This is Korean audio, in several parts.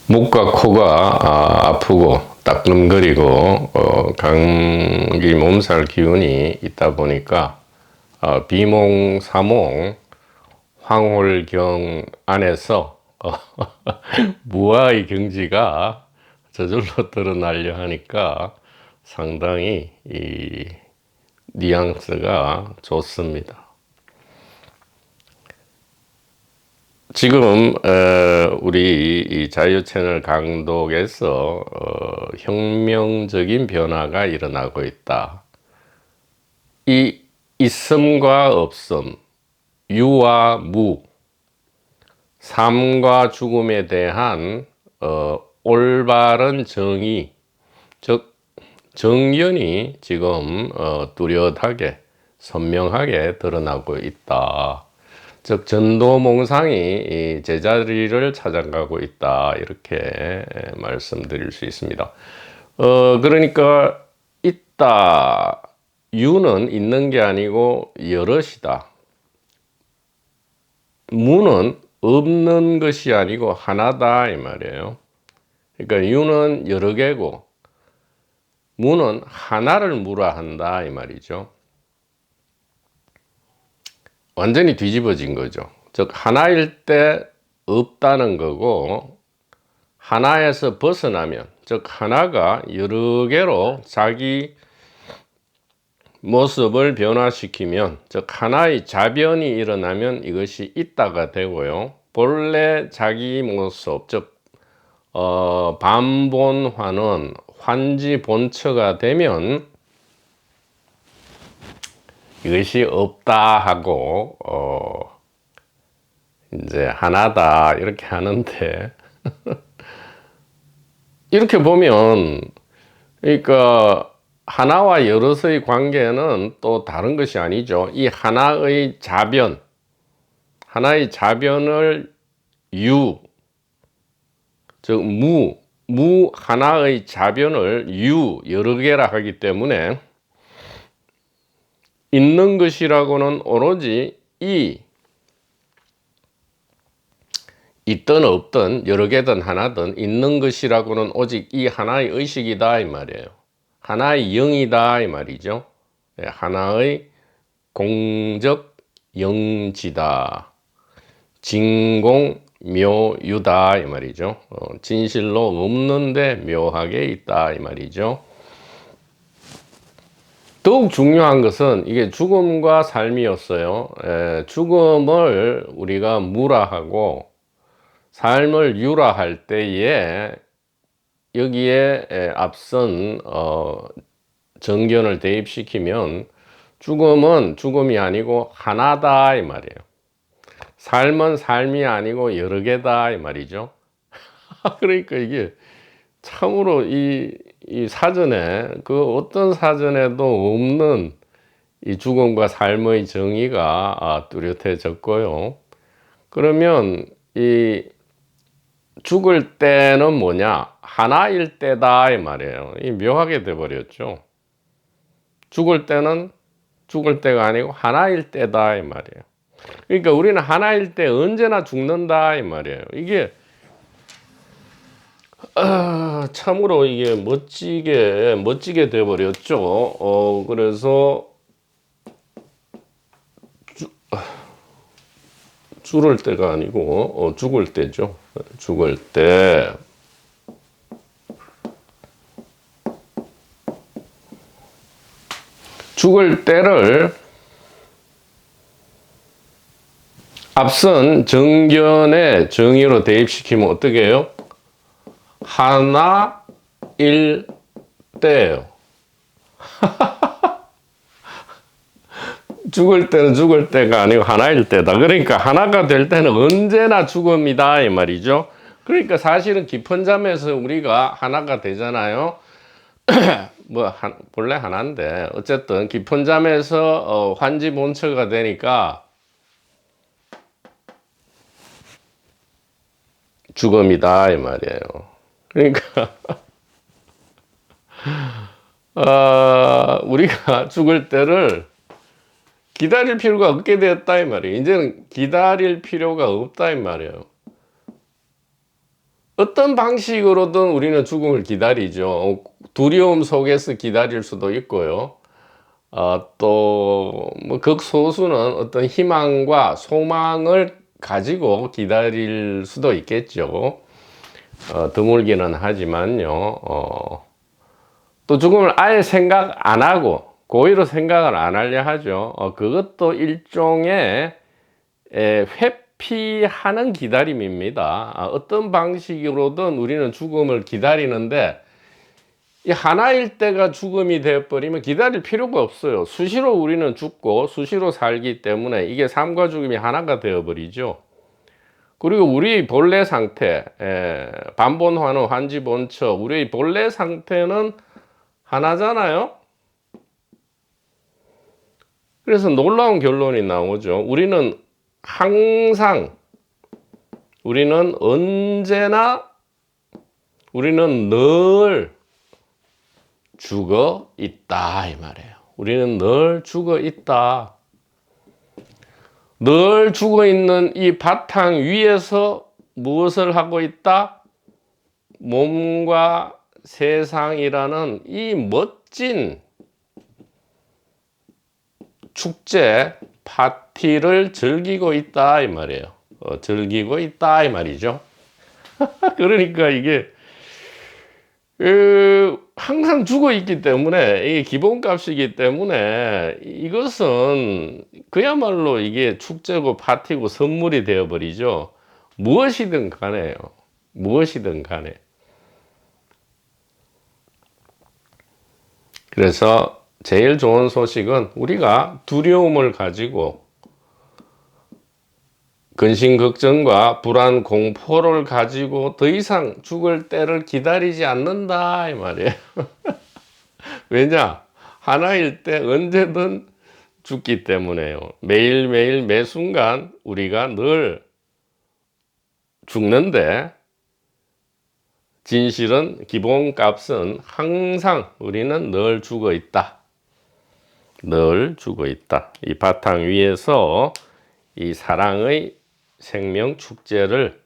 목과 코가 아프고 따끔거리고 감기 몸살 기운이 있다 보니까 비몽사몽 황홀경 안에서 무아의 경지가 저절로 드러나려 하니까 상당히 이 뉘앙스가 좋습니다. 지금 우리 이 자유채널 강독에서 혁명적인 변화가 일어나고 있다. 이 있음과 없음, 유와 무, 삶과 죽음에 대한 올바른 정의, 즉 정견이 지금 뚜렷하게 선명하게 드러나고 있다. 즉 전도몽상이 제자리를 찾아가고 있다, 이렇게 말씀드릴 수 있습니다. 그러니까 있다, 유는 있는 게 아니고 여럿이다. 무는 없는 것이 아니고 하나다, 이 말이에요. 그러니까 유는 여러 개고 무는 하나를 무라 한다, 이 말이죠. 완전히 뒤집어진 거죠. 즉 하나일 때 없다는 거고, 하나에서 벗어나면, 즉 하나가 여러 개로 자기 모습을 변화시키면, 즉 하나의 자변이 일어나면 이것이 있다가 되고요. 본래 자기 모습, 즉 반본화는 환지 본처가 되면 이것이 없다 하고 이제 하나다 이렇게 하는데 이렇게 보면, 그러니까 하나와 여럿의 관계는 또 다른 것이 아니죠. 이 하나의 자변, 하나의 자변을 유, 즉 무 하나의 자변을 유 여러 개라 하기 때문에 있는 것이라고는 오로지 이 있든 없든 여러 개든 하나든 있는 것이라고는 오직 이 하나의 의식이다, 이 말이에요. 하나의 영이다, 이 말이죠. 하나의 공적 영지다. 진공묘유다, 이 말이죠. 진실로 없는데 묘하게 있다, 이 말이죠. 더욱 중요한 것은 이게 죽음과 삶이었어요. 죽음을 우리가 무라하고 삶을 유라할 때에 여기에 앞선 정견을 대입시키면 죽음은 죽음이 아니고 하나다, 이 말이에요. 삶은 삶이 아니고 여러 개다, 이 말이죠. 그러니까 이게 참으로 이 사전에 그 어떤 사전에도 없는 이 죽음과 삶의 정의가 뚜렷해졌고요. 그러면 이 죽을 때는 뭐냐? 하나일 때다, 이 말이에요. 이 묘하게 돼버렸죠. 죽을 때는 죽을 때가 아니고 하나일 때다, 이 말이에요. 그러니까 우리는 하나일 때 언제나 죽는다, 이 말이에요. 이게 참으로 이게 멋지게 돼버렸죠. 그래서 죽을 때가 아니고 죽을 때죠. 죽을 때. 죽을 때를 앞선 정견의 정의로 대입시키면 어떻게 해요? 하나일 때예요. 죽을 때는 죽을 때가 아니고 하나일 때다. 그러니까 하나가 될 때는 언제나 죽음이다, 이 말이죠. 그러니까 사실은 깊은 잠에서 우리가 하나가 되잖아요. 본래 하나인데 어쨌든 깊은 잠에서 환지 본처가 되니까 죽음이다, 이 말이에요. 그러니까 우리가 죽을 때를 기다릴 필요가 없게 되었다, 이 말이에요. 이제는 기다릴 필요가 없다, 이 말이에요. 어떤 방식으로든 우리는 죽음을 기다리죠. 두려움 속에서 기다릴 수도 있고요. 또, 뭐, 극소수는 어떤 희망과 소망을 가지고 기다릴 수도 있겠죠. 드물기는 하지만요. 또 죽음을 아예 생각 안 하고, 고의로 생각을 안 하려 하죠. 그것도 일종의 회피하는 기다림입니다. 어떤 방식으로든 우리는 죽음을 기다리는데, 이 하나일 때가 죽음이 되어버리면 기다릴 필요가 없어요. 수시로 우리는 죽고 수시로 살기 때문에 이게 삶과 죽음이 하나가 되어버리죠. 그리고 우리 본래 상태, 반본환원, 환지본처, 우리 본래 상태는 하나잖아요. 그래서 놀라운 결론이 나오죠. 우리는 항상, 우리는 언제나, 우리는 늘 죽어 있다 이 말이에요. 우리는 늘 죽어 있다. 늘 죽어 있는 이 바탕 위에서 무엇을 하고 있다? 몸과 세상이라는 이 멋진 축제 파티를 즐기고 있다 이 말이에요. 즐기고 있다 이 말이죠. 그러니까 이게 항상 죽어 있기 때문에 이게 기본값이기 때문에 이것은 그야말로 이게 축제고 파티고 선물이 되어 버리죠. 무엇이든 간에요. 무엇이든 간에. 그래서 제일 좋은 소식은 우리가 두려움을 가지고 근심 걱정과 불안 공포를 가지고 더 이상 죽을 때를 기다리지 않는다 이 말이에요. 왜냐? 하나일 때 언제든 죽기 때문에요. 매일매일 매순간 우리가 늘 죽는데 진실은 기본값은 항상 우리는 늘 죽어 있다. 늘 죽어 있다. 이 바탕 위에서 이 사랑의 생명 축제를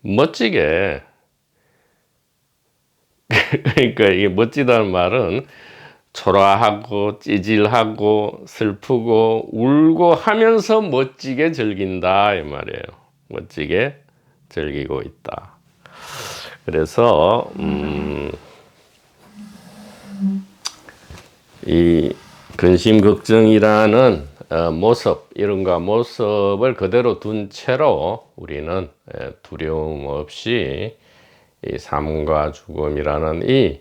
멋지게 그러니까 이게 멋지다는 말은 초라하고 찌질하고 슬프고 울고 하면서 멋지게 즐긴다 이 말이에요. 멋지게 즐기고 있다. 그래서 이 근심 걱정이라는 모습, 이름과 모습을 그대로 둔 채로 우리는 두려움 없이 이 삶과 죽음이라는 이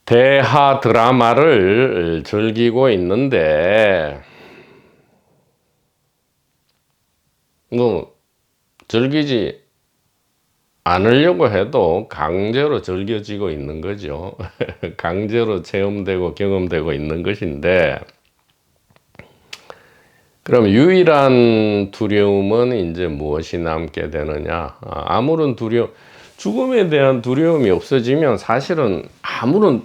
대하 드라마를 즐기고 있는데, 뭐, 즐기지 않으려고 해도 강제로 즐겨지고 있는 거죠. 강제로 체험되고 경험되고 있는 것인데, 그럼 유일한 두려움은 이제 무엇이 남게 되느냐? 아무런 죽음에 대한 두려움이 없어지면 사실은 아무런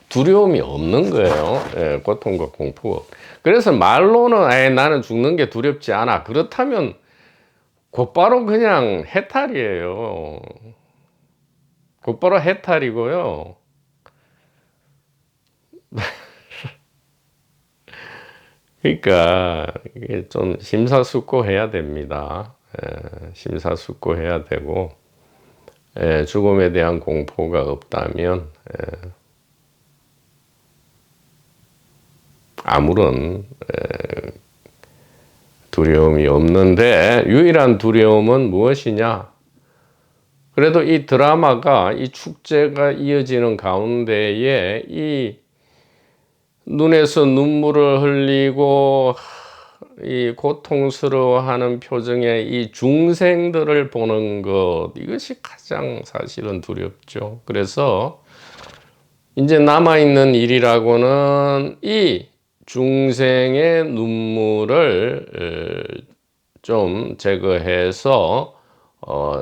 두려움이 없는 거예요. 예, 고통과 공포. 그래서 말로는 나는 죽는 게 두렵지 않아. 그렇다면 곧바로 그냥 해탈이에요. 곧바로 해탈이고요. 그러니까 이게 좀 심사숙고해야 됩니다. 심사숙고해야 되고 죽음에 대한 공포가 없다면 아무런 두려움이 없는데 유일한 두려움은 무엇이냐? 그래도 이 드라마가 이 축제가 이어지는 가운데에 이 눈에서 눈물을 흘리고 이 고통스러워하는 표정의 이 중생들을 보는 것, 이것이 가장 사실은 두렵죠. 그래서 이제 남아있는 일이라고는 이 중생의 눈물을 좀 제거해서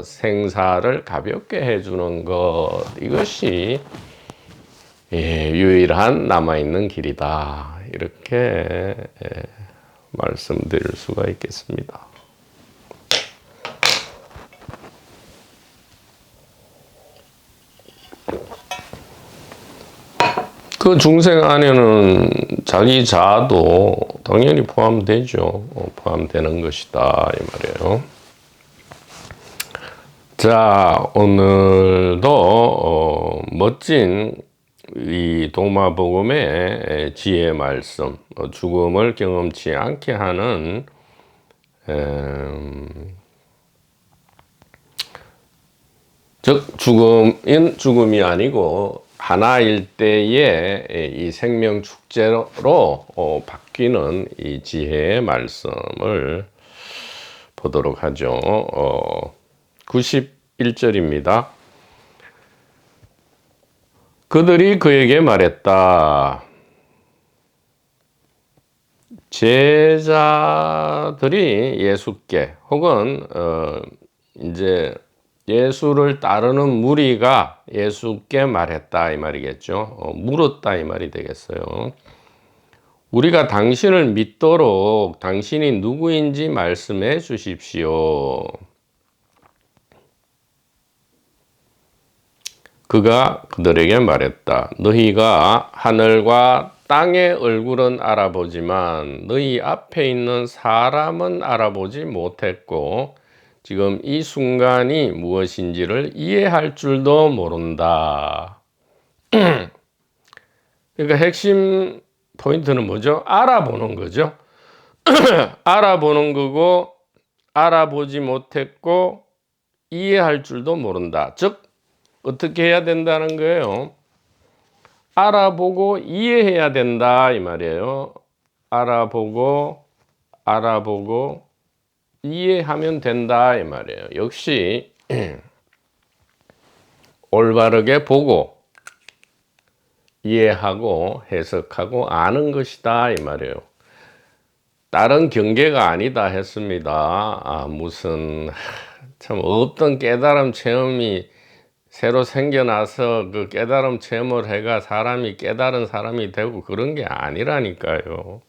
생사를 가볍게 해주는 것, 이것이 유일한 남아있는 길이다. 이렇게 말씀드릴 수가 있겠습니다. 그 중생 안에는 자기 자아도 당연히 포함되죠. 포함되는 것이다 이 말이에요. 자, 오늘도 멋진 이 도마복음의 지혜 말씀, 죽음을 경험치 않게 하는 즉 죽음이 아니고 하나일 때의 이 생명 축제로 바뀌는 이 지혜의 말씀을 보도록 하죠. 91절입니다. 그들이 그에게 말했다. 제자들이 예수께 혹은 이제 예수를 따르는 무리가 예수께 말했다 이 말이겠죠. 물었다 이 말이 되겠어요. 우리가 당신을 믿도록 당신이 누구인지 말씀해 주십시오. 그가 그들에게 말했다. 너희가 하늘과 땅의 얼굴은 알아보지만 너희 앞에 있는 사람은 알아보지 못했고 지금 이 순간이 무엇인지를 이해할 줄도 모른다. 그러니까 핵심 포인트는 뭐죠? 알아보는 거죠. 알아보는 거고 알아보지 못했고 이해할 줄도 모른다. 즉 어떻게 해야 된다는 거예요? 알아보고 이해해야 된다 이 말이에요. 알아보고 이해하면 된다 이 말이에요. 역시 올바르게 보고 이해하고 해석하고 아는 것이다 이 말이에요. 다른 경계가 아니다 했습니다. 무슨 참 없던 깨달음 체험이 새로 생겨나서 그 깨달음 체험을 해가 사람이 깨달은 사람이 되고 그런 게 아니라니까요.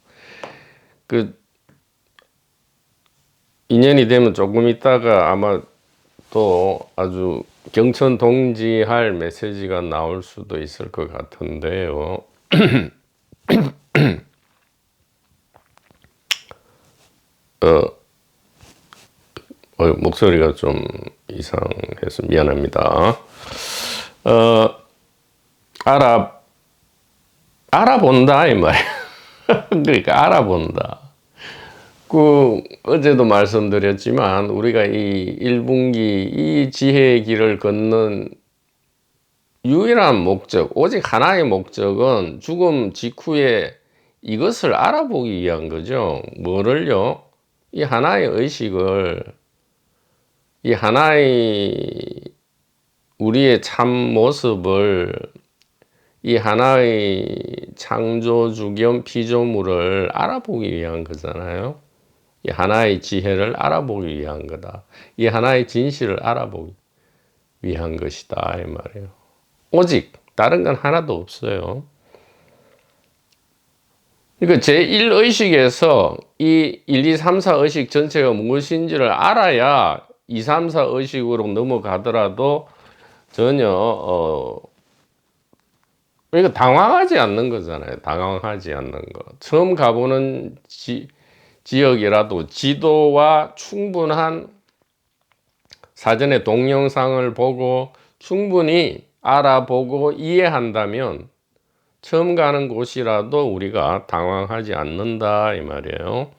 그 인연이 되면 조금 있다가 아마 또 아주 경천동지할 메시지가 나올 수도 있을 것 같은데요. 목소리가 좀 이상해서 미안합니다. 알아본다 이 말이에요. 그러니까 알아본다. 어제도 말씀드렸지만 우리가 이 1분기 이 지혜의 길을 걷는 유일한 목적, 오직 하나의 목적은 죽음 직후에 이것을 알아보기 위한 거죠. 뭐를요? 이 하나의 의식을, 이 하나의 우리의 참 모습을, 이 하나의 창조주 겸 피조물을 알아보기 위한 거잖아요. 이 하나의 지혜를 알아보기 위한 거다. 이 하나의 진실을 알아보기 위한 것이다 이 말이에요. 오직 다른 건 하나도 없어요. 그러니까 제1의식에서 이 1, 2, 3, 4 의식 전체가 무엇인지를 알아야 2, 3, 4 의식으로 넘어가더라도 전혀 그러니까 당황하지 않는 거잖아요. 당황하지 않는 거. 처음 가보는 지역이라도 지도와 충분한 사전에 동영상을 보고 충분히 알아보고 이해한다면 처음 가는 곳이라도 우리가 당황하지 않는다 이 말이에요.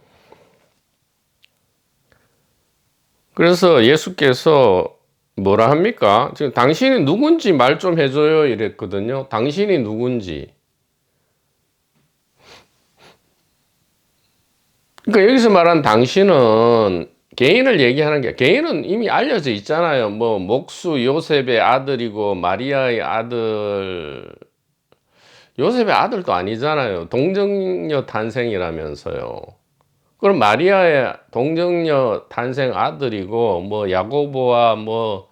그래서 예수께서 뭐라 합니까? 지금 당신이 누군지 말 좀 해줘요 이랬거든요. 당신이 누군지. 그러니까 여기서 말한 당신은 개인을 얘기하는 게, 개인은 이미 알려져 있잖아요. 뭐 목수 요셉의 아들이고 마리아의 아들, 요셉의 아들도 아니잖아요. 동정녀 탄생이라면서요. 그럼 마리아의 동정녀 탄생 아들이고 뭐 야고보와 뭐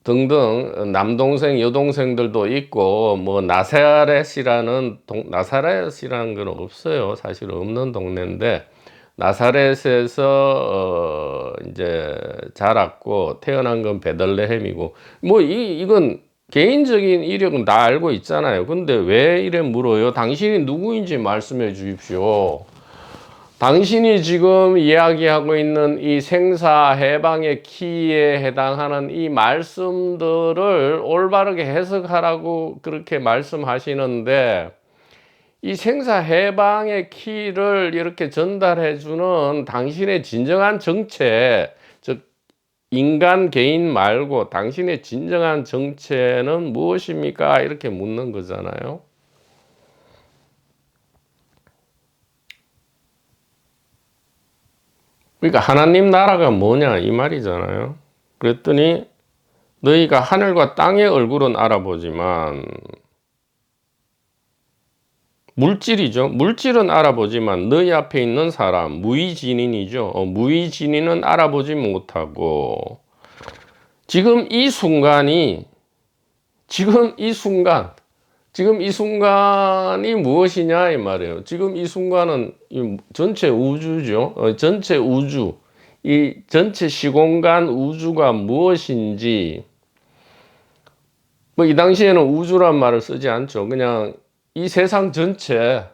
등등 남동생 여동생들도 있고 뭐 나사렛이라는 건 없어요. 사실 없는 동네인데 나사렛에서 이제 자랐고 태어난 건 베들레헴이고 뭐 이건 개인적인 이력은 다 알고 있잖아요. 근데 왜 이래 물어요? 당신이 누구인지 말씀해 주십시오. 당신이 지금 이야기하고 있는 이 생사 해방의 키에 해당하는 이 말씀들을 올바르게 해석하라고 그렇게 말씀하시는데, 이 생사 해방의 키를 이렇게 전달해 주는 당신의 진정한 정체, 즉 인간 개인 말고 당신의 진정한 정체는 무엇입니까? 이렇게 묻는 거잖아요. 그러니까 하나님 나라가 뭐냐 이 말이잖아요. 그랬더니 너희가 하늘과 땅의 얼굴은 알아보지만, 물질이죠. 물질은 알아보지만 너희 앞에 있는 사람, 무의진인이죠. 무의진인은 알아보지 못하고, 지금 이 순간이, 지금 이 순간이 무엇이냐 이 말이에요. 지금 이 순간은 이 전체 우주죠. 전체 우주, 이 전체 시공간 우주가 무엇인지, 뭐 이 당시에는 우주란 말을 쓰지 않죠. 그냥 이 세상 전체,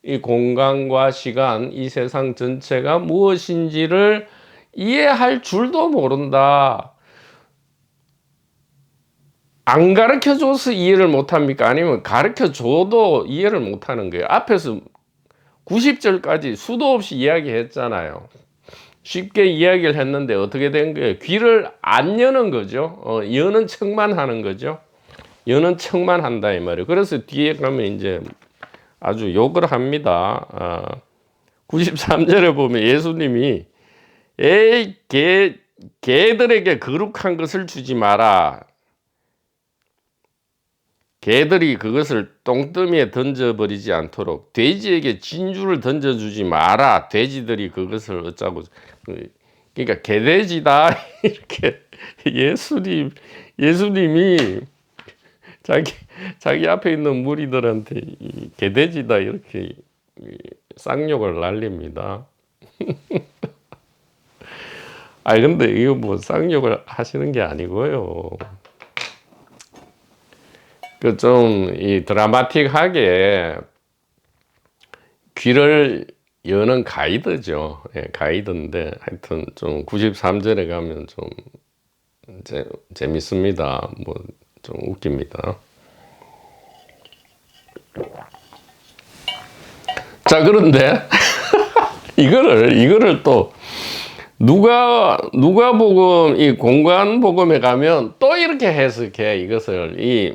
이 공간과 시간, 이 세상 전체가 무엇인지를 이해할 줄도 모른다. 안 가르쳐 줘서 이해를 못 합니까? 아니면 가르쳐 줘도 이해를 못 하는 거예요. 앞에서 90절까지 수도 없이 이야기했잖아요. 쉽게 이야기를 했는데 어떻게 된 거예요? 귀를 안 여는 거죠. 여는 척만 하는 거죠. 여는 척만 한다 이 말이에요. 그래서 뒤에 가면 이제 아주 욕을 합니다. 93절에 보면 예수님이 에이 개들에게 거룩한 것을 주지 마라. 개들이 그것을 똥더미에 던져버리지 않도록 돼지에게 진주를 던져주지 마라. 돼지들이 그것을 어쩌고. 그러니까 개돼지다 이렇게 예수님이 자기 앞에 있는 무리들한테 개돼지다 이렇게 쌍욕을 날립니다. 근데 이거 뭐 쌍욕을 하시는 게 아니고요. 그 좀 이 드라마틱하게 귀를 여는 가이드죠. 가이드인데 하여튼 좀 93절에 가면 좀 재밌습니다. 뭐 좀 웃깁니다. 자, 그런데 이거를 또 누가복음 이 공관복음에 가면 또 이렇게 해석해. 이것을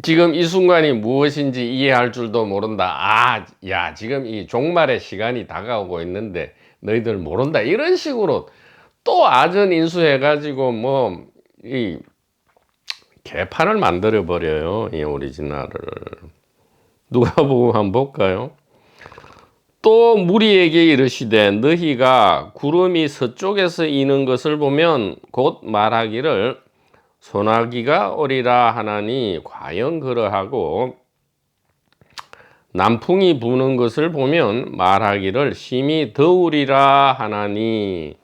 지금 이 순간이 무엇인지 이해할 줄도 모른다. 야, 지금 이 종말의 시간이 다가오고 있는데 너희들 모른다. 이런 식으로 또 아전인수해가지고 이 개판을 만들어 버려요. 이 오리지널을. 누가복음 한번 볼까요? 또 무리에게 이르시되 너희가 구름이 서쪽에서 이는 것을 보면 곧 말하기를 소나기가 오리라 하나니 과연 그러하고, 남풍이 부는 것을 보면 말하기를 심히 더우리라 하나니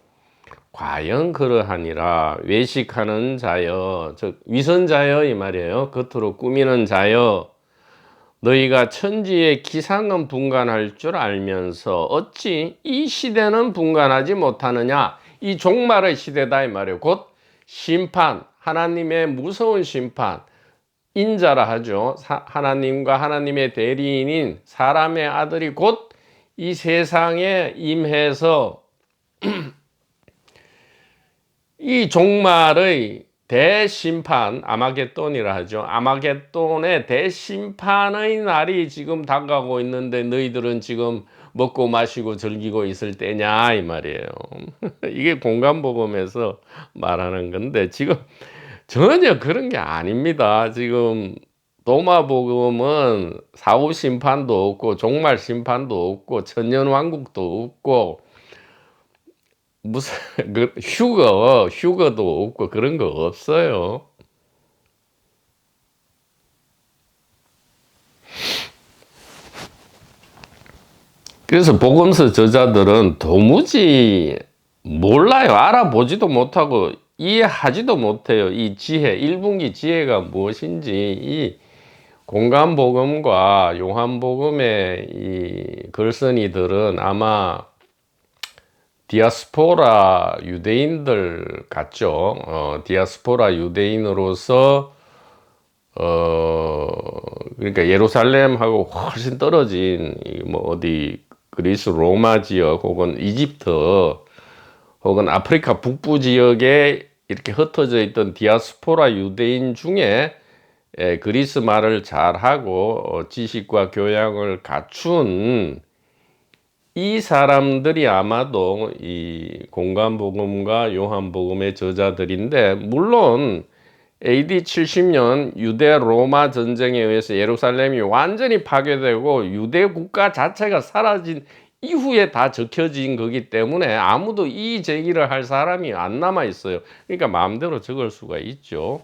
과연 그러하니라. 외식하는 자여, 즉 위선자여 이 말이에요. 겉으로 꾸미는 자여, 너희가 천지의 기상은 분간할 줄 알면서 어찌 이 시대는 분간하지 못하느냐. 이 종말의 시대다 이 말이에요. 곧 심판, 하나님의 무서운 심판, 인자라 하죠. 하나님과 하나님의 대리인인 사람의 아들이 곧 이 세상에 임해서 이 종말의 대심판, 아마겟돈이라 하죠. 아마겟돈의 대심판의 날이 지금 다가오고 있는데 너희들은 지금 먹고 마시고 즐기고 있을 때냐 이 말이에요. 이게 공관복음에서 말하는 건데 지금 전혀 그런 게 아닙니다. 지금 도마복음은 사후 심판도 없고 종말 심판도 없고 천년왕국도 없고 무슨 휴거도 없고 그런 거 없어요. 그래서 복음서 저자들은 도무지 몰라요. 알아보지도 못하고 이해하지도 못해요. 이 지혜, 1분기 지혜가 무엇인지. 이 공간복음과 요한복음의 이 글쓴이들은 아마 디아스포라 유대인들 같죠. 디아스포라 유대인으로서 그러니까 예루살렘하고 훨씬 떨어진 뭐 어디 그리스 로마 지역 혹은 이집트 혹은 아프리카 북부 지역에 이렇게 흩어져 있던 디아스포라 유대인 중에 그리스 말을 잘하고 지식과 교양을 갖춘 이 사람들이 아마도 이 공간복음과 요한복음의 저자들인데, 물론 AD 70년 유대 로마 전쟁에 의해서 예루살렘이 완전히 파괴되고 유대 국가 자체가 사라진 이후에 다 적혀진 거기 때문에 아무도 이 제기를 할 사람이 안 남아 있어요. 그러니까 마음대로 적을 수가 있죠.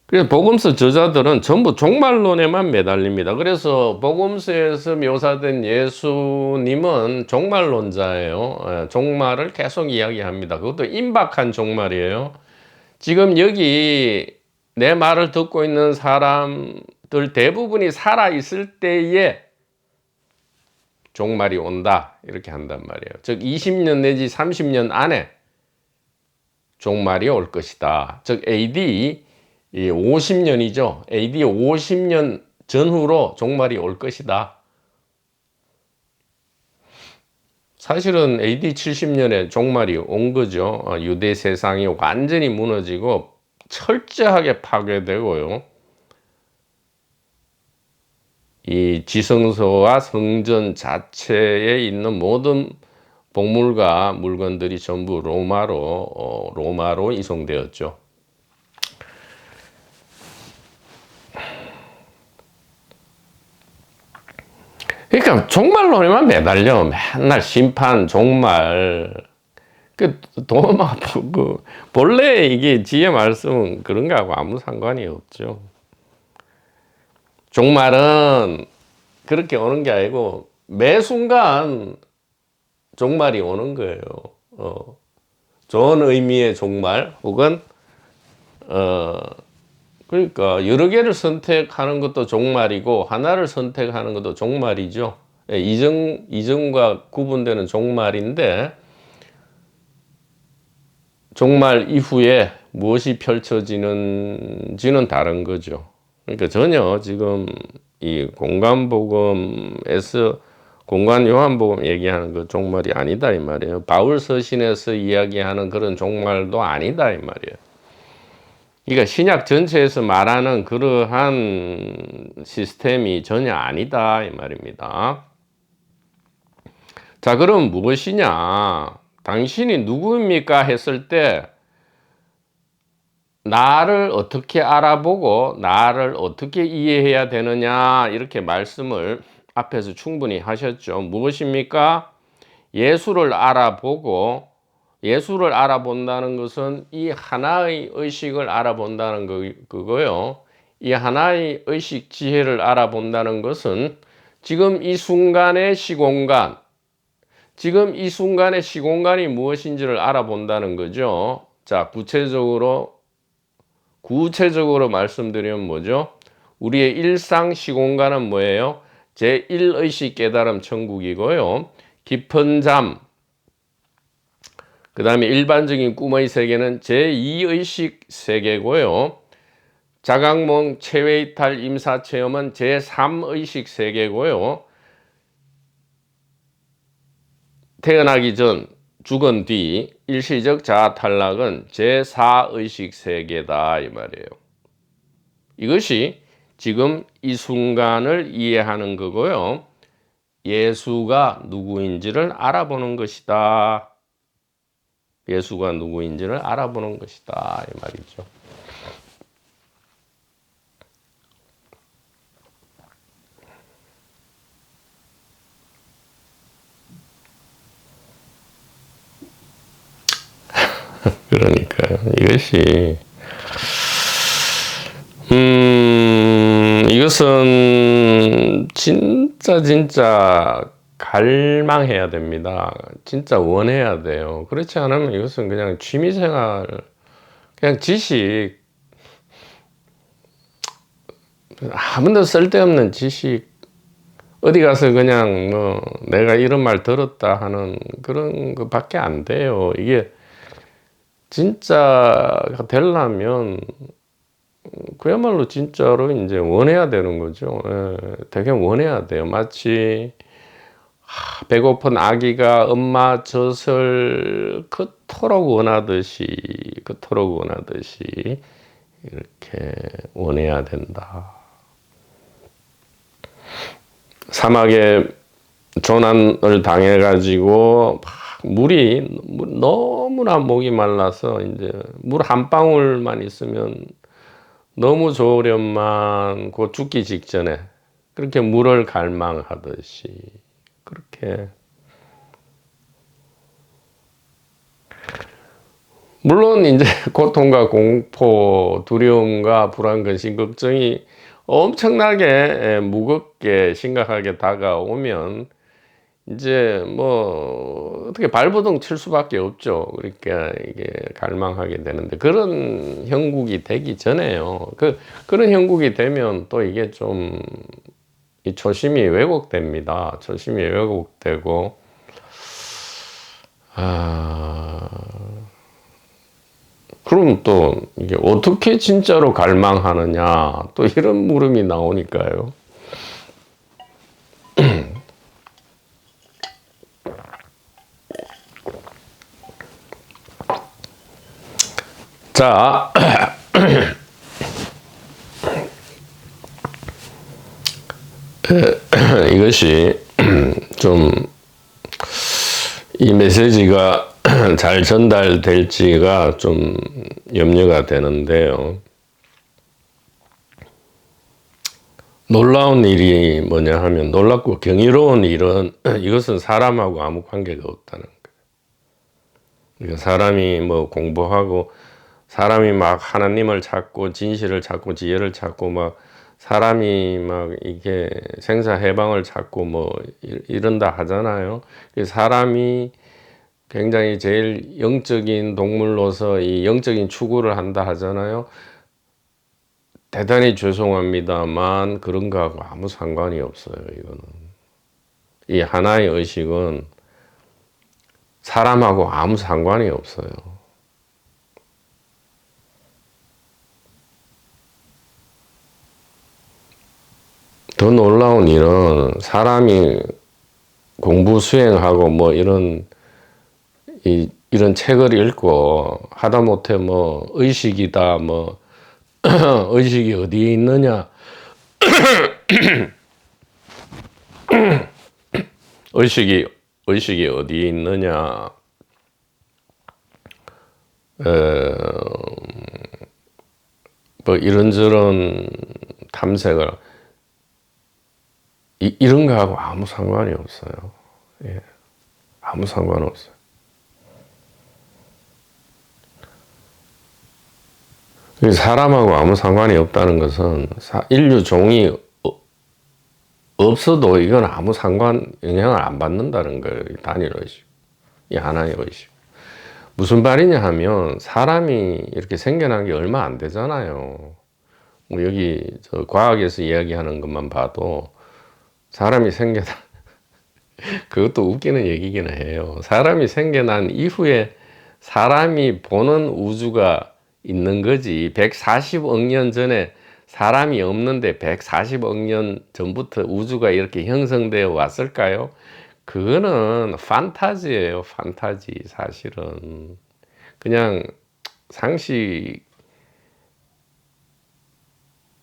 그래서 복음서 저자들은 전부 종말론에만 매달립니다. 그래서 복음서에서 묘사된 예수님은 종말론자예요. 종말을 계속 이야기합니다. 그것도 임박한 종말이에요. 지금 여기 내 말을 듣고 있는 사람들 대부분이 살아있을 때에 종말이 온다, 이렇게 한단 말이에요. 즉 20년 내지 30년 안에 종말이 올 것이다. 즉 AD 50년이죠. AD 50년 전후로 종말이 올 것이다. 사실은 AD 70년에 종말이 온 거죠. 유대 세상이 완전히 무너지고 철저하게 파괴되고요. 이 지성소와 성전 자체에 있는 모든 복물과 물건들이 전부 로마로 이송되었죠. 그러니까 종말론에만 매달려. 맨날 심판, 종말. 본래 이게 지혜 말씀은 그런 거하고 아무 상관이 없죠. 종말은 그렇게 오는 게 아니고 매 순간 종말이 오는 거예요. 좋은 의미의 종말 혹은 그러니까 여러 개를 선택하는 것도 종말이고 하나를 선택하는 것도 종말이죠. 이전과 구분되는 종말인데, 종말 이후에 무엇이 펼쳐지는지는 다른 거죠. 그러니까 전혀 지금 이 공간복음에서 공간 요한복음 얘기하는 그 종말이 아니다 이 말이에요. 바울 서신에서 이야기하는 그런 종말도 아니다 이 말이에요. 그러니까 신약 전체에서 말하는 그러한 시스템이 전혀 아니다 이 말입니다. 자, 그럼 무엇이냐? 당신이 누구입니까? 했을 때 나를 어떻게 알아보고 나를 어떻게 이해해야 되느냐, 이렇게 말씀을 앞에서 충분히 하셨죠. 무엇입니까? 예수를 알아보고, 예수를 알아본다는 것은 이 하나의 의식을 알아본다는 그거요. 이 하나의 의식 지혜를 알아본다는 것은 지금 이 순간의 시공간, 지금 이 순간의 시공간이 무엇인지를 알아본다는 거죠. 자, 구체적으로 말씀드리면 뭐죠? 우리의 일상 시공간은 뭐예요? 제1의식 깨달음 천국이고요. 깊은 잠, 그 다음에 일반적인 꿈의 세계는 제2의식 세계고요. 자각몽, 체외이탈, 임사체험은 제3의식 세계고요. 태어나기 전, 죽은 뒤 일시적 자아 탈락은 제4의식 세계다 이 말이에요. 이것이 지금 이 순간을 이해하는 거고요. 예수가 누구인지를 알아보는 것이다. 예수가 누구인지를 알아보는 것이다 이 말이죠. 그러니까요. 이것은 진짜 갈망해야 됩니다. 진짜 원해야 돼요. 그렇지 않으면 이것은 그냥 취미생활, 그냥 지식, 아무도 쓸데없는 지식, 어디 가서 그냥 뭐 내가 이런 말 들었다 하는 그런 것밖에 안 돼요. 이게 진짜 되려면 그야말로 진짜로 이제 원해야 되는 거죠. 예, 되게 원해야 돼요. 마치 배고픈 아기가 엄마 젖을 그토록 원하듯이 이렇게 원해야 된다. 사막에 조난을 당해가지고 물이 너무나 목이 말라서 이제 물 한 방울만 있으면 너무 좋으련만 곧 죽기 직전에 그렇게 물을 갈망하듯이 그렇게, 물론 이제 고통과 공포, 두려움과 불안, 근심, 걱정이 엄청나게 무겁게 심각하게 다가오면 이제 뭐 어떻게 발버둥 칠 수밖에 없죠. 그러니까 이게 갈망하게 되는데, 그런 형국이 되기 전에요. 그런 형국이 되면 또 이게 좀 이 초심이 왜곡됩니다. 초심이 왜곡되고, 그럼 또 이게 어떻게 진짜로 갈망하느냐, 또 이런 물음이 나오니까요. 자, 이것이 좀 이 메시지가 잘 전달될지가 좀 염려가 되는데요. 놀라운 일이 뭐냐 하면, 놀랍고 경이로운 일은 이것은 사람하고 아무 관계가 없다는 거예요. 그러니까 사람이 뭐 공부하고, 사람이 막 하나님을 찾고 진실을 찾고 지혜를 찾고, 막 사람이 막 이게 생사해방을 찾고 뭐 이런다 하잖아요. 사람이 굉장히 제일 영적인 동물로서 이 영적인 추구를 한다 하잖아요. 대단히 죄송합니다만 그런 거하고 아무 상관이 없어요. 이거는, 이 하나의 의식은 사람하고 아무 상관이 없어요. 더 놀라운 일은 사람이 공부 수행하고 뭐 이런 책을 읽고 하다못해 뭐 의식이다, 뭐 의식이 어디에 있느냐, 의식이 어디에 있느냐, 뭐 이런저런 탐색을, 이런 거하고 아무 상관이 없어요. 예, 아무 상관없어요. 사람하고 아무 상관이 없다는 것은 인류 종이 없어도 이건 아무 영향을 안 받는다는 거예요. 단일 의식, 이 하나의 의식. 무슨 말이냐 하면, 사람이 이렇게 생겨난 게 얼마 안 되잖아요. 뭐 여기 저 과학에서 이야기하는 것만 봐도 사람이 생겨난 그것도 웃기는 얘기긴 해요. 사람이 생겨난 이후에 사람이 보는 우주가 있는 거지. 140억 년 전에 사람이 없는데 140억 년 전부터 우주가 이렇게 형성되어 왔을까요? 그거는 판타지예요. 판타지. 사실은 그냥 상식,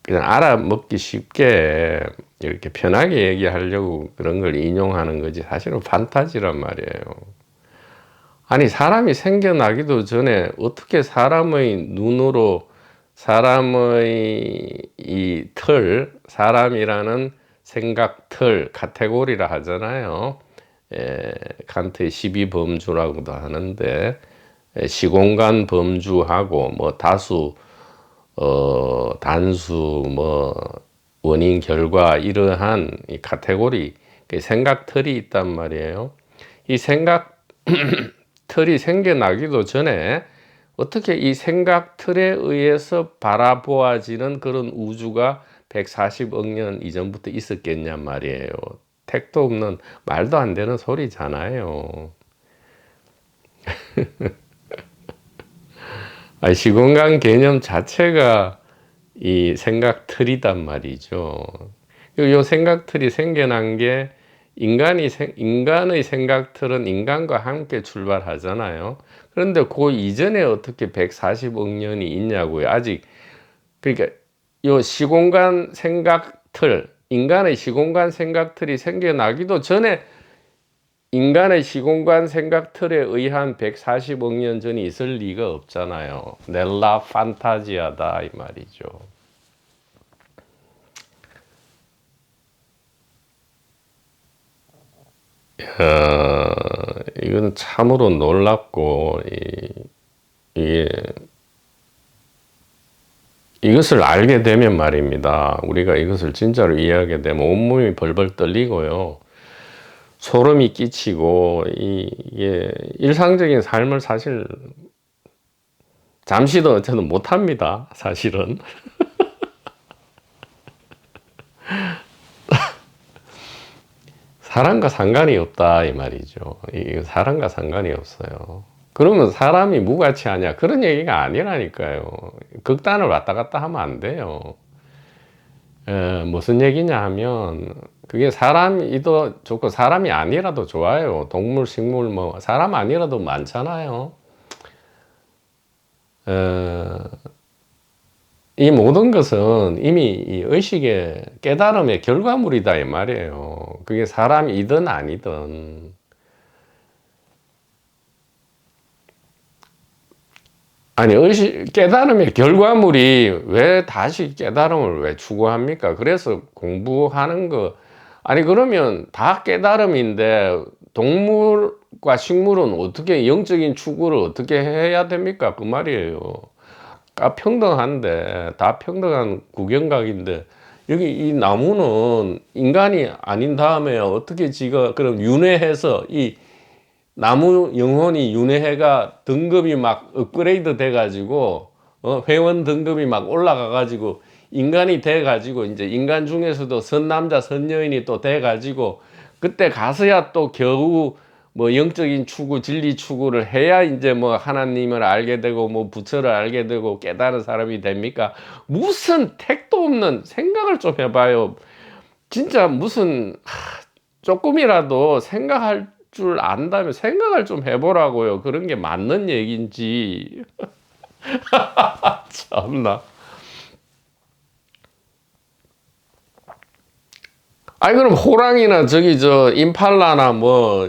그냥 알아먹기 쉽게 이렇게 편하게 얘기하려고 그런 걸 인용하는 거지, 사실은 판타지란 말이에요. 아니, 사람이 생겨나기도 전에 어떻게 사람의 눈으로 사람의 이 틀, 사람이라는 생각 틀, 카테고리라 하잖아요. 칸트의 12범주라고도 하는데, 시공간 범주하고 뭐 다수, 단수, 뭐 원인 결과, 이러한 이 카테고리, 그 생각틀이 있단 말이에요. 이 생각틀이 생겨나기도 전에 어떻게 이 생각틀에 의해서 바라보아지는 그런 우주가 140억 년 이전부터 있었겠냔 말이에요. 택도 없는 말도 안 되는 소리잖아요. 시공간 개념 자체가 이 생각틀이단 말이죠. 이 생각틀이 생겨난 게 인간의 생각틀은 인간과 함께 출발하잖아요. 그런데 그 이전에 어떻게 140억 년이 있냐고요. 아직, 그러니까 이 시공간 생각틀, 인간의 시공간 생각틀이 생겨나기도 전에 인간의 시공간 생각틀에 의한 140억 년 전이 있을 리가 없잖아요. 넬라 판타지아다 이 말이죠. 이건 참으로 놀랍고 이것을 알게 되면 말입니다. 우리가 이것을 진짜로 이해하게 되면 온몸이 벌벌 떨리고요. 소름이 끼치고 이게 일상적인 삶을 사실 잠시도 어쨌든 못합니다. 사실은. 사람과 상관이 없다 이 말이죠. 이 사람과 상관이 없어요. 그러면 사람이 무가치하냐 그런 얘기가 아니라니까요. 극단을 왔다 갔다 하면 안 돼요. 무슨 얘기냐 하면 그게 사람이도 좋고 사람이 아니라도 좋아요. 동물, 식물 뭐 사람 아니라도 많잖아요. 이 모든 것은 이미 이 의식의 깨달음의 결과물이다 이 말이에요. 그게 사람이든 아니든. 아니 의식 깨달음의 결과물이 왜 다시 깨달음을 왜 추구합니까? 그래서 공부하는 거 아니 그러면 다 깨달음인데 동물과 식물은 어떻게 영적인 추구를 어떻게 해야 됩니까? 그 말이에요. 평등한데 다 평등한 구경각인데 여기 이 나무는 인간이 아닌 다음에 어떻게 지가 그럼 윤회해서 이 나무 영혼이 윤회해가 등급이 막 업그레이드 돼 가지고 회원 등급이 막 올라가 가지고 인간이 돼 가지고 이제 인간 중에서도 선남자 선여인이 또 돼 가지고 그때 가서야 또 겨우 뭐 영적인 추구 진리 추구를 해야 이제 뭐 하나님을 알게 되고 뭐 부처를 알게 되고 깨달은 사람이 됩니까? 무슨 택도 없는 생각을 좀 해봐요. 진짜 무슨 조금이라도 생각할 줄 안다면 생각을 좀 해보라고요. 그런 게 맞는 얘기인지. 참나. 아니 그럼 호랑이나 저기 저 임팔라나 뭐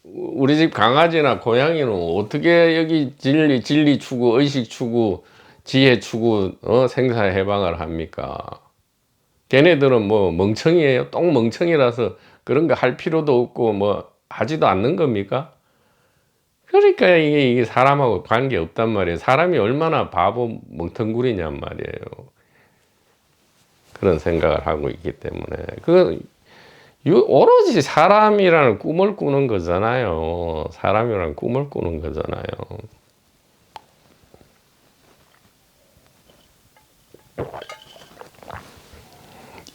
우리 집 강아지나 고양이는 어떻게 여기 진리 추구, 의식 추구, 지혜 추구 생사 해방을 합니까? 걔네들은 뭐 멍청이에요. 똥 멍청이라서 그런 거 할 필요도 없고 뭐 하지도 않는 겁니까? 그러니까 이게 사람하고 관계 없단 말이에요. 사람이 얼마나 바보 멍텅구리냔 말이에요. 그런 생각을 하고 있기 때문에 그 오로지 사람이라는 꿈을 꾸는 거잖아요. 사람이라는 꿈을 꾸는 거잖아요.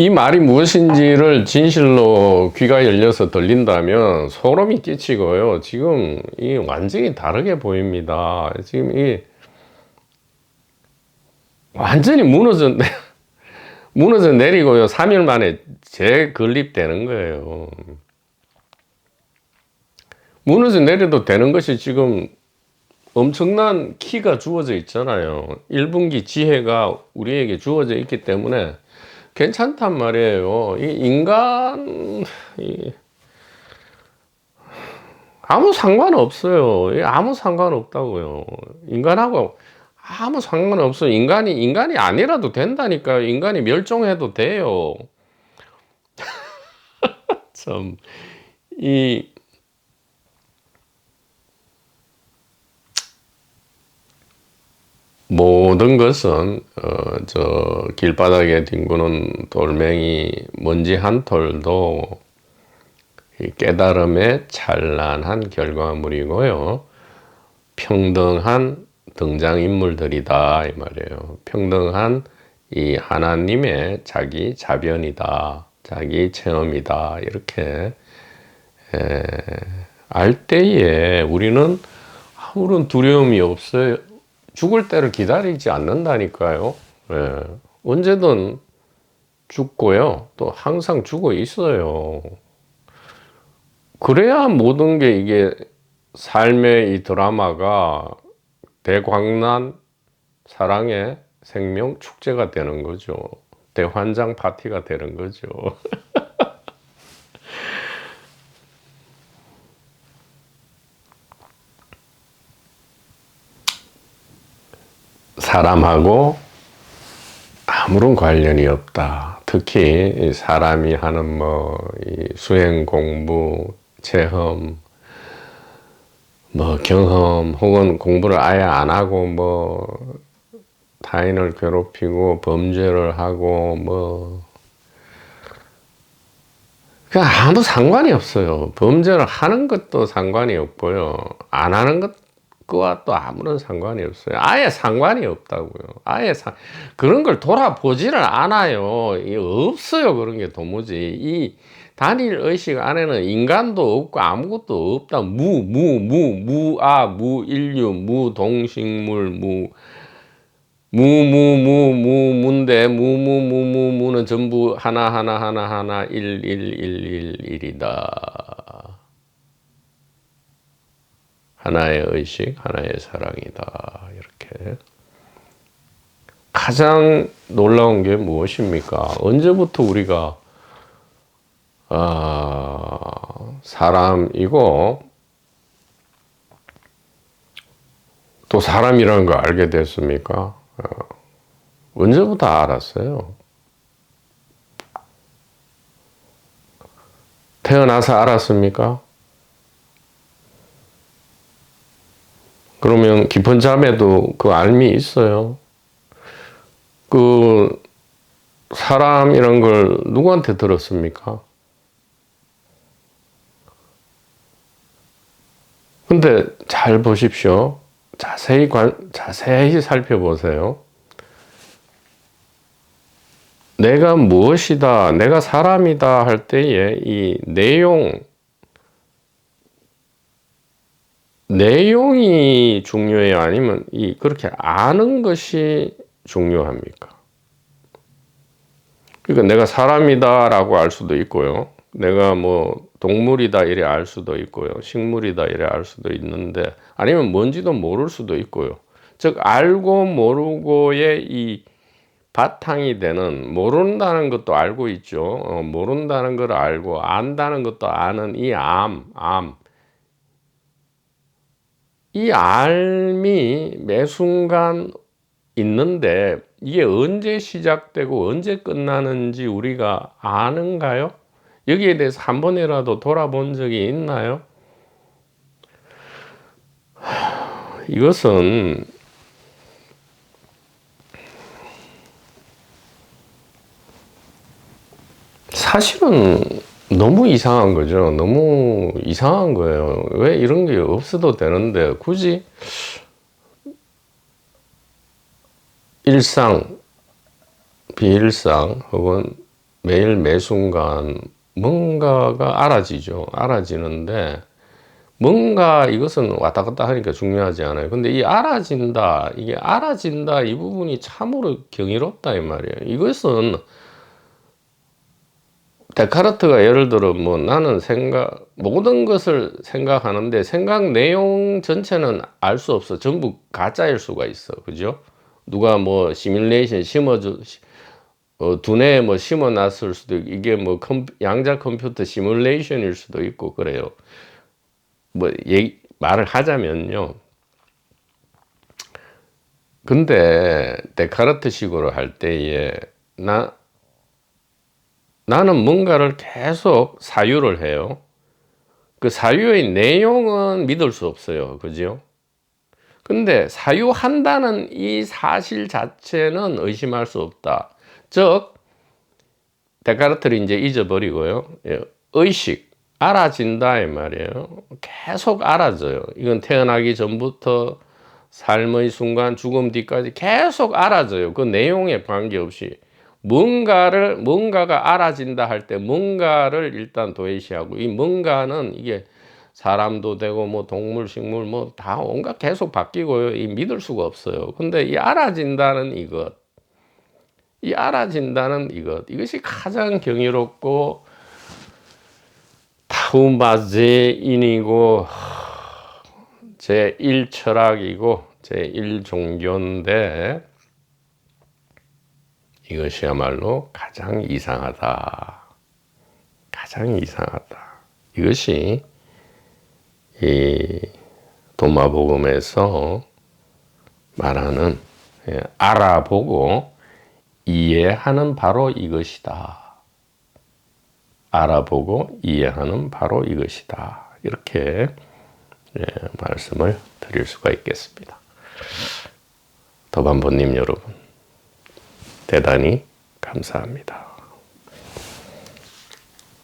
이 말이 무엇인지를 진실로 귀가 열려서 들린다면 소름이 끼치고요. 지금 이 완전히 다르게 보입니다. 지금 이 완전히 무너져 내리고요. 3일 만에 재건립되는 거예요. 무너져 내려도 되는 것이 지금 엄청난 키가 주어져 있잖아요. 1분기 지혜가 우리에게 주어져 있기 때문에 괜찮단 말이에요. 이 인간 아무 상관없어요. 아무 상관없다고요. 인간하고 아무 상관없어요. 인간이 아니라도 된다니까요. 인간이 멸종해도 돼요. 참, 이, 모든 것은, 저, 길바닥에 뒹구는 돌멩이, 먼지 한 톨도 이 깨달음의 찬란한 결과물이고요. 평등한 등장인물들이다 이 말이에요. 평등한 이 하나님의 자기 자변이다, 자기 체험이다, 이렇게 알 때에 우리는 아무런 두려움이 없어요. 죽을 때를 기다리지 않는다니까요. 언제든 죽고요, 또 항상 죽어 있어요. 그래야 모든 게, 이게 삶의 이 드라마가 대광란 사랑의 생명 축제가 되는 거죠. 대환장 파티가 되는 거죠. 사람하고 아무런 관련이 없다. 특히 사람이 하는 이 수행 공부, 체험, 경험, 혹은 공부를 아예 안 하고 타인을 괴롭히고 범죄를 하고 그냥 아무 상관이 없어요. 범죄를 하는 것도 상관이 없고요, 안 하는 것과 또 아무런 상관이 없어요. 아예 상관이 없다고요. 그런 걸 돌아보지를 않아요. 없어요. 그런 게 도무지. 이 단일 의식 안에는 인간도 없고 아무것도 없다. 무인류, 무동식물, 무인데 무는 전부 하나 1이다. 하나의 의식, 하나의 사랑이다. 이렇게. 가장 놀라운 게 무엇입니까? 언제부터 우리가 사람이고 또 사람이라는 걸 알게 됐습니까? 언제부터 알았어요? 태어나서 알았습니까? 그러면 깊은 잠에도 그 알미 있어요. 그 사람이란 걸 누구한테 들었습니까? 근데 잘 보십시오. 자세히 살펴보세요. 내가 무엇이다, 내가 사람이다 할 때에 이 내용이 중요해요? 아니면 그렇게 아는 것이 중요합니까? 그러니까 내가 사람이다 라고 알 수도 있고요, 내가 동물이다 이래 알 수도 있고요, 식물이다 이래 알 수도 있는데, 아니면 뭔지도 모를 수도 있고요. 즉 알고 모르고의 이 바탕이 되는, 모른다는 것도 알고 있죠. 모른다는 걸 알고 안다는 것도 아는 이 알미 매 순간 있는데, 이게 언제 시작되고 언제 끝나는지 우리가 아는가요? 여기에 대해서 한 번이라도 돌아본 적이 있나요? 이것은 사실은 너무 이상한 거죠. 너무 이상한 거예요. 왜 이런 게 없어도 되는데 굳이 일상, 비일상, 혹은 매일 매순간 뭔가가 알아지는데, 뭔가 이것은 왔다 갔다 하니까 중요하지 않아요. 근데 이게 알아진다 이 부분이 참으로 경이롭다 이 말이에요. 이것은 데카르트가 예를 들어 나는 모든 것을 생각하는데 생각 내용 전체는 알 수 없어. 전부 가짜일 수가 있어. 그죠? 누가 시뮬레이션 두뇌에 심어놨을 수도 있고, 이게 양자 컴퓨터 시뮬레이션일 수도 있고 그래요. 말을 하자면요. 근데 데카르트식으로 할 때에 나는 뭔가를 계속 사유를 해요. 그 사유의 내용은 믿을 수 없어요. 그죠? 근데 사유한다는 이 사실 자체는 의심할 수 없다. 즉 데카르트를 이제 잊어버리고요. 의식, 알아진다 이 말이에요. 계속 알아져요. 이건 태어나기 전부터 삶의 순간 죽음 뒤까지 계속 알아져요. 그 내용에 관계없이 뭔가가 알아진다 할 때 뭔가를 일단 도외시하고, 이 뭔가는 이게 사람도 되고 뭐 동물, 식물 뭐 다 온갖 계속 바뀌고요. 이 믿을 수가 없어요. 근데 이 알아진다는 이것이 가장 경이롭고 타우마제인이고 제1철학이고 제1종교인데 이것이야말로 가장 이상하다. 이것이 이 도마복음에서 말하는 알아보고 이해하는 바로 이것이다. 알아보고 이해하는 바로 이것이다. 이렇게 말씀을 드릴 수가 있겠습니다. 더반보님 여러분, 대단히 감사합니다.